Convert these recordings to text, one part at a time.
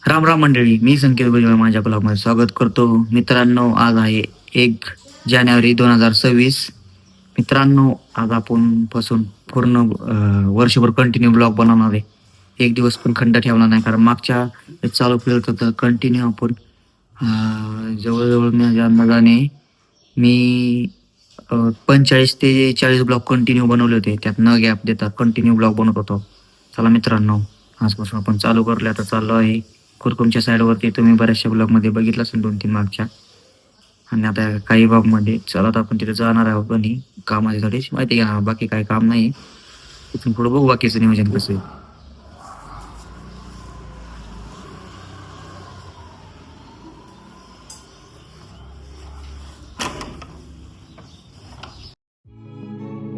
राम राम मंडळी, मी संकेत भुजबळ माझ्या ब्लॉगमध्ये स्वागत करतो. मित्रांनो, आज आहे 1 जानेवारी 2026. मित्रांनो, आज आपण पासून पूर्ण वर्षभर कंटिन्यू ब्लॉग बनवणार आहे. एक दिवस पण खंड ठेवला नाही, कारण मागच्या चालू केलं होतं कंटिन्यू आपण जवळजवळ माझ्या अंदाजाने मी 45 ते 40 ब्लॉग कंटिन्यू बनवले होते. त्यात न गॅप देता कंटिन्यू ब्लॉग बनवत होतो. चला मित्रांनो, आजपासून आपण चालू करले. आता चाललो आहे कुरकुमच्या साईडवरती. तुम्ही बऱ्याचशा ब्लॉगमध्ये बघितलं असेल 2-3 मागच्या. आणि आता काही ब्लॉगमध्ये चला तर आपण तिथे जाणार आहोत. पण कामाची थोडीशी माहिती घ्या, बाकी काही काम नाही. तिथून पुढे बघू बाकीचं नियोजन कसं आहे.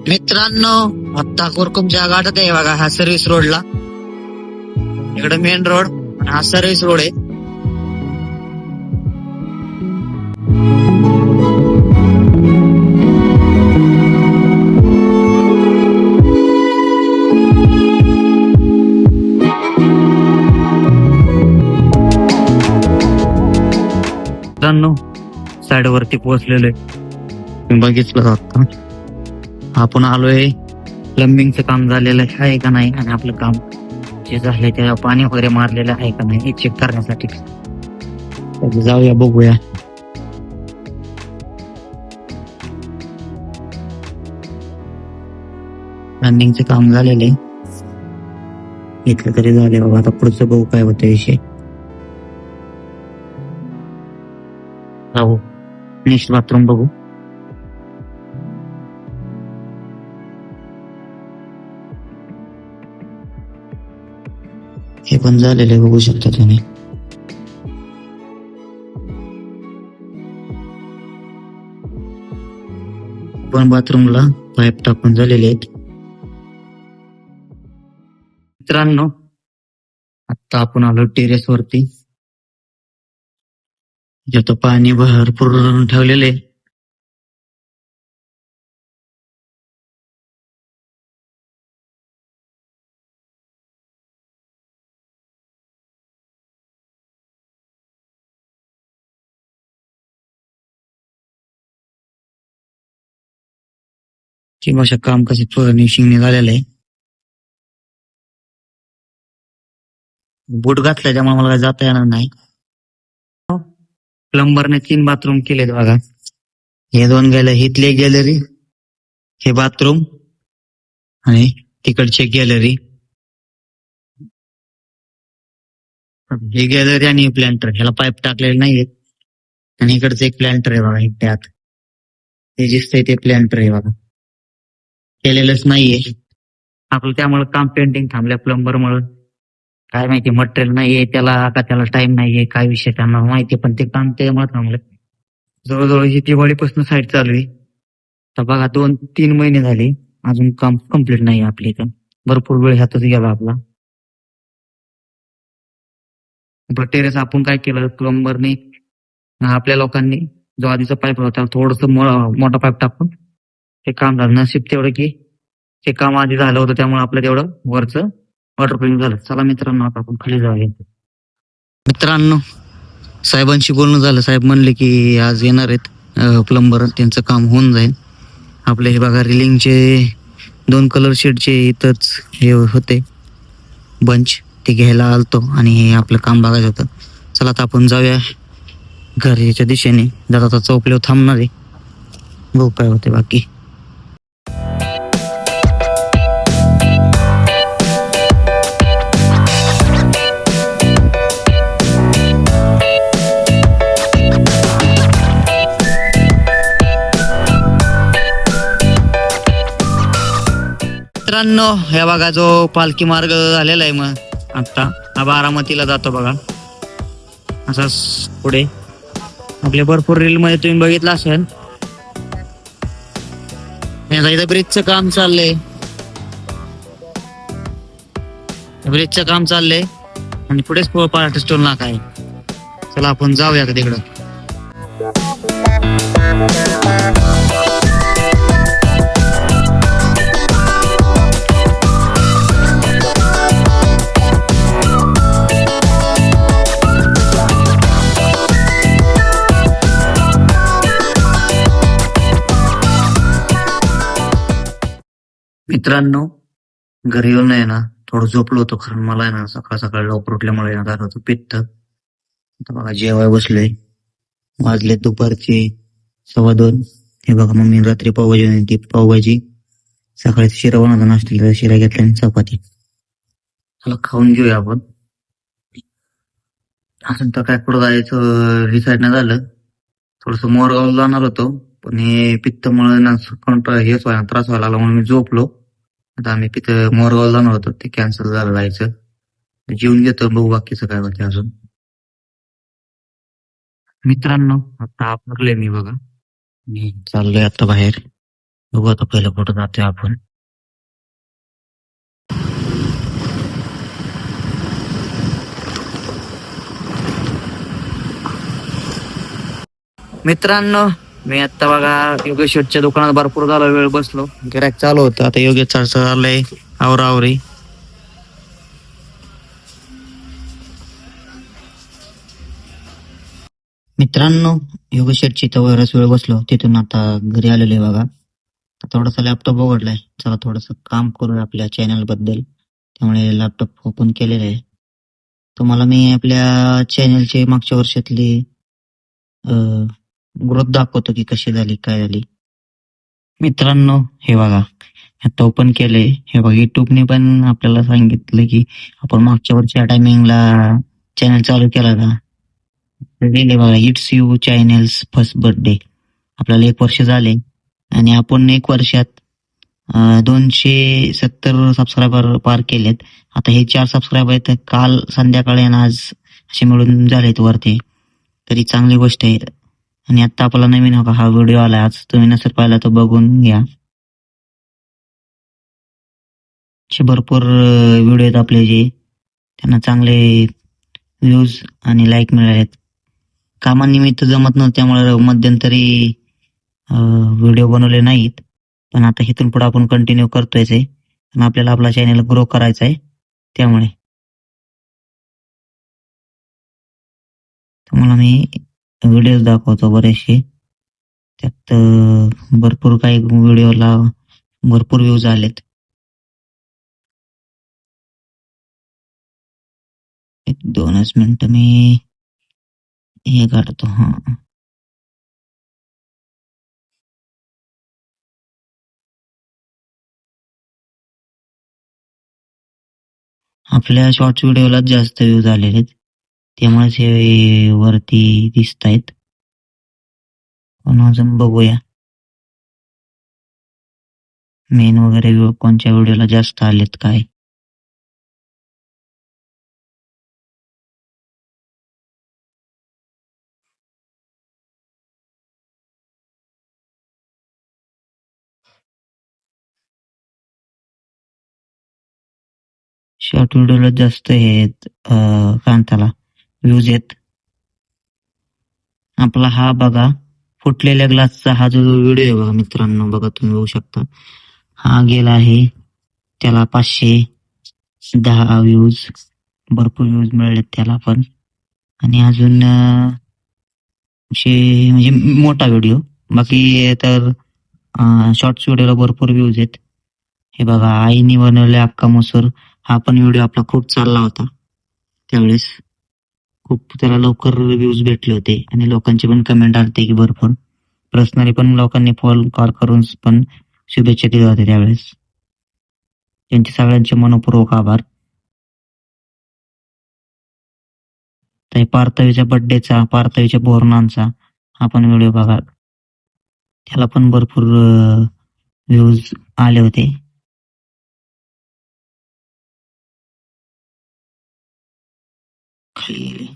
मित्रांनो, आता कुरकुमच्या गाठात आहे बघा, हा सर्व्हिस रोडला. इकडे मेन रोड आणि हा सर्व्हिस रोड आहे. मित्रांनो, साइड वरती पोहोचलेलो आहे. बघितलं आता आपण आलोय. प्लंबिंगचं काम झालेलं आहे का नाही, आणि आपलं काम जे झालंय त्याला पाणी वगैरे मारलेलं आहे का नाही हे चेक करण्यासाठी जाऊया, बघूया. प्लंबिंगचं काम झालेलं आहे, इथलं तरी झालंय बाबा. आता पुढचं बघू काय होतं विषय. नेक्स्ट बाथरूम बघू. हे पण झालेले बघू शकता तुम्ही. पण बाथरूमला पाईप टाकून झालेले आहेत. मित्रांनो, आता आपण आलो टेरेस वरती, ज्यात पाणी भरपूर ठेवलेले. अशा काम कसं फिनिशिंग झालेलं आहे. बूट घातलाय त्यामुळे मला जाता येणार नाही. प्लंबरने 3 बाथरूम केलेत बघा. हे 2 गेले, इथली गॅलरी, हे बाथरूम आणि तिकडची गॅलरी. ही गॅलरी आणि प्लॅन्टर, ह्याला पाईप टाकलेले नाहीये. आणि इकडचं एक प्लॅन्टर आहे बघा, त्यात हे दिसतंय ते प्लॅन्टर आहे बघा, केलेलंच नाहीये आपलं. त्यामुळे काम पेंटिंग थांबल्या प्लंबर मुळे. काय माहिती मटेरियल नाहीये त्याला का त्याला टाइम नाहीये, काय विषय त्यांना माहिती, पण ते काम त्यामुळे थांबलं. जवळजवळ ही दिवाळीपासून साईड चालू आहे. तर बघा 2-3 महिने झाले, अजून काम कम्प्लीट नाही आपल्या इथं. भरपूर वेळ ह्यातच गेला आपला. टेरेस आपण काय केलं, प्लंबरने आपल्या लोकांनी जो आधीचा पाईप होता थोडस मोठा पाईप टाकून ते काम झालं. नशीब तेवढं की ते काम आधी झालं होतं, त्यामुळे आपलं तेवढं वरचं वॉटरप्रूफ झालं. चला मित्रांनो, आता आपण खाली जाऊया. मित्रांनो, साहेबांशी बोलणं झालं. साहेब म्हणले की आज येणार आहेत प्लंबर, त्यांचं काम होऊन जाईल. आपले हे बघा रिलिंगचे 2 कलर शेडचे इथंच हे होते बंच, ते घ्यायला आलतो आणि हे आपलं काम बघायचं होतं. चला आता आपण जाऊया घराच्या दिशेने. जाता चौकल्यावर थांबणार आहे, बघू काय होते बाकी. मित्रांनो, हे बघा जो पालखी मार्ग झालेला आहे, मग आता हा बारामतीला जातो बघा. असाच पुढे आपले भरपूर रील मध्ये तुम्ही बघितलं असेल. इथं ब्रिजचं काम चाललंय, ब्रिजचं काम चाललंय आणि पुढेच पराठा स्टोल नाका आहे. चला आपण जाऊया तिकडं. मित्रांनो, घरी येऊन आहे ना थोडं झोपलो होतो, कारण मला आहे ना सकाळ सकाळ लवकर उठल्यामुळे ना झालं होतं पित्त. आता बघा जेवाय बसलोय. वाजले दुपारचे 2:15. हे बघा मम्मी रात्री पावभाजी आणि ती पावभाजी सकाळी शिरा बनवता नाश्त्याला, शिरा घेतला आणि चपाती. चला खाऊन घेऊया आपण. असं तर काय पुढं जायचं डिसाईड नाही झालं. थोडस मोरगाव जाणार होतो, पण हे पित्तमुळे ना हेच व्हायला त्रास व्हायला लागला म्हणून मी झोपलो. आता आम्ही तिथं मोरगाव जाणार होतो, ते कॅन्सल झालं जायचं. जेवून घेतो, बघू बाकीचं काय होते अजून. मित्रांनो, आता आवरलोय मी बघा. मी चाललोय आता बाहेर. बघू आता पहिलं कुठं जातोय आपण. मित्रांनो, मी आता बघा योगेश शेठच्या दुकानात भरपूर झाला वेळ बसलो. गिरायक चालू होतं, आता योगेश चाललंय आवरावरी. मित्रांनो, योगेश शेठची इथं बराच वेळ बसलो, तिथून आता घरी आलेलो आहे बघा. थोडासा लॅपटॉप उघडलाय, चला थोडस काम करूया आपल्या चॅनल बद्दल. त्यामुळे लॅपटॉप ओपन केलेला आहे. तुम्हाला मी आपल्या चॅनलचे मागच्या वर्षातली ग्रोथ दाखवतो की कशी झाली काय झाली. मित्रांनो, हे बघा आता ओपन केलंय. हे बघा युट्यूबने पण आपल्याला सांगितलं की आपण मागच्या वर्षी टायमिंगला चॅनल चालू केला का, दिले बघा it's you channels first birthday. आपल्याला 1 वर्ष झाले आणि आपण 1 वर्षात 270 सबस्क्रायबर पार केलेत. आता हे 4 सबस्क्रायबर आहेत, काल संध्याकाळी आणि आज असे मिळून झालेत वरती. तरी चांगली गोष्ट आहे. आणि आता आपला नवीन हा व्हिडिओ आला, आज तुम्ही नसेल पाहिला तर बघून घ्या. असे भरपूर व्हिडिओ आहेत आपले जे त्यांना चांगले व्ह्यूज आणि लाईक मिळालेत. कामानिमित्त जमत नव्हतं त्यामुळे मध्यंतरी व्हिडिओ बनवले नाहीत, पण आता इथून पुढे आपण कंटिन्यू करतोयच आहे आणि आपल्याला आपला चॅनल ग्रो करायचा आहे. त्यामुळे तुम्हाला मी व्हिडिओ दाखवतो बरेचसे. त्यात भरपूर काही व्हिडिओला भरपूर व्ह्यूज आलेत. 1-2च मिनिटं मी हे काढतो. हा, आपल्या शॉर्ट्स व्हिडिओला जास्त व्ह्यूज आलेले आहेत, त्यामुळेच हे वरती दिसत आहेत. पण अजून बघूया मेन वगैरे कोणत्या व्हिडिओला जास्त आलेत काय. शॉर्ट व्हिडिओला जास्त हे आहेत, कांताला व्ह्यूज आहेत. आपला हा बघा फुटलेल्या ग्लासचा हा जो व्हिडिओ आहे बघा मित्रांनो, बघा तुम्ही बघू शकता, हा गेला आहे त्याला 510 व्ह्यूज. भरपूर व्ह्यूज मिळालेत त्याला पण. आणि अजून म्हणजे मोठा व्हिडिओ, बाकी तर शॉर्ट्स व्हिडिओला भरपूर व्ह्यूज आहेत. हे बघा आईने बनवले अक्का मसूर, हा पण व्हिडिओ आपला खूप चालला होता त्यावेळेस. खूप त्याला लवकर व्ह्यूज भेटले होते आणि लोकांचे पण कमेंट आलते की भरपूर. पर्सनली पण लोकांनी फोन कॉल करून पण शुभेच्छा दिल्या होत्या त्यावेळेस. त्यांचे सगळ्यांचे मनपूर्वक आभार. तर पार्थवीच्या बर्थडेचा, पार्थवीच्या बोरणांचा हा पण व्हिडिओ बघा, त्याला पण भरपूर व्ह्यूज आले होते. खाली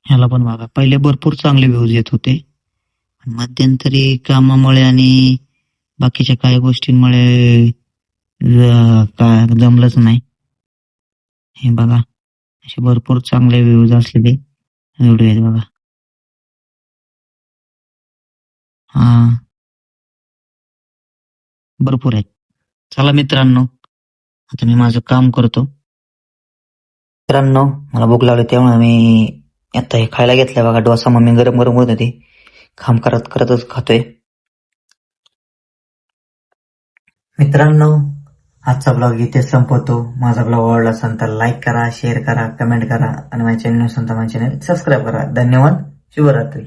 ह्याला पण बघा, पहिले भरपूर चांगले व्ह्यूज येत होते, मध्यंतरी कामामुळे आणि बाकीच्या काही गोष्टींमुळे काय जमलंच नाही. हे बघा असे भरपूर चांगले व्ह्यूज असलेले व्हिडिओ आहेत बघा. हा, भरपूर आहेत. चला मित्रांनो, आता मी माझं काम करतो. मित्रांनो, मला भूक लागली त्यामुळे मी आता हे खायला घेतलंय बघा. डोसा मम्मी गरम गरम होत होती, काम करत करतच खातोय. मित्रांनो, आजचा ब्लॉग इथे संपवतो. माझा ब्लॉग आवडला असेल तर लाईक करा, शेअर करा, कमेंट करा आणि माझ्या चॅनल नसेल तर माझ्या चॅनल सबस्क्राईब करा. धन्यवाद. शुभरात्री.